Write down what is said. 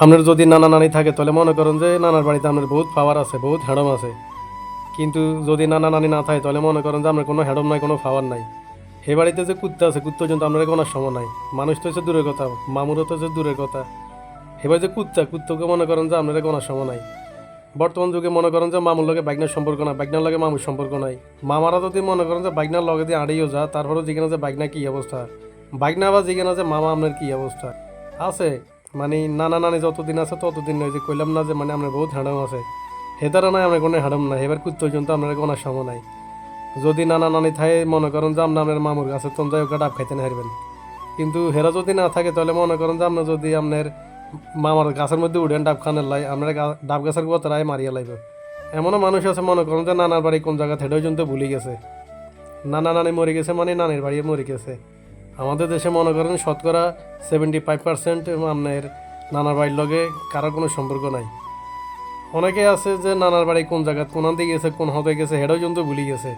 আপনার যদি নানা নানি থাকে তাহলে মনে করেন যে নানার বাড়িতে আপনার বহুত পাওয়ার আছে, বহুত হ্যাডম আছে। কিন্তু যদি নানা নানি না থাকে তাহলে মনে করেন যে আপনার কোনো হ্যাডম নাই, কোনো পাওয়ার নাই। হে বাড়িতে যে কুত্তা আছে, কুত্তা পর্যন্ত আপনার কোনো সময় নাই। মানুষ তো হচ্ছে দূরের কথা, মামুরও তো হচ্ছে দূরের কথা। এবার যে কুত্তাকে মনে করেন যে আপনার কোনো সময় নাই। বর্তমান যুগে মনে করেন যে মামুর লগে বাইকনার সম্পর্ক না, বাইকনার লগে মামুর সম্পর্ক নাই। মামারা যদি মনে করেন যে বাইকনার লগে দিয়ে আড়িয়েও যা, তারপরেও যেখানে যে বাইকনা কী অবস্থা, বাইকনা বা যেখানে যে মামা আপনার কী অবস্থা আছে। মানে নানা নানি যতদিন আছে ততদিন নয়, যে কইলাম না যে মানে আপনার বহুত হ্যাডম আছে। হেতারা নাই আপনার কোনো হ্যাডম নাই। এবার কুত্তা পর্যন্ত আপনার কোনো সময় নাই। যদি নানা নানি থাকে মনে করেন যে আপনার মামুর কাছে তখন যাই ওকে ডাব খাইতে না হারবেন। কিন্তু হেরা যদি না থাকে তাহলে মনে করেন যে আপনার যদি আপনার মামার গাছের মধ্যে উঠেন ডাব খানের লাই, আপনার ডাব গাছের গোতরায় মারিয়া লাগবে। এমনও মানুষ আছে মনে করেন যে নানার বাড়ি কোন জায়গা থেকে পর্যন্ত ভুলে গেছে। নানা নানি মরে গেছে মানে নানির বাড়ি মরে গেছে। আমাদের দেশে মনে করেন শতকরা 75% আপনার নানার বাড়ির লগে কারোর কোনো সম্পর্ক নাই। অনেকে আছে যে নানার বাড়ি কোন জায়গা কোন দিকে গেছে, কোন হতে গেছে, হেটাও পর্যন্ত ভুলে গেছে।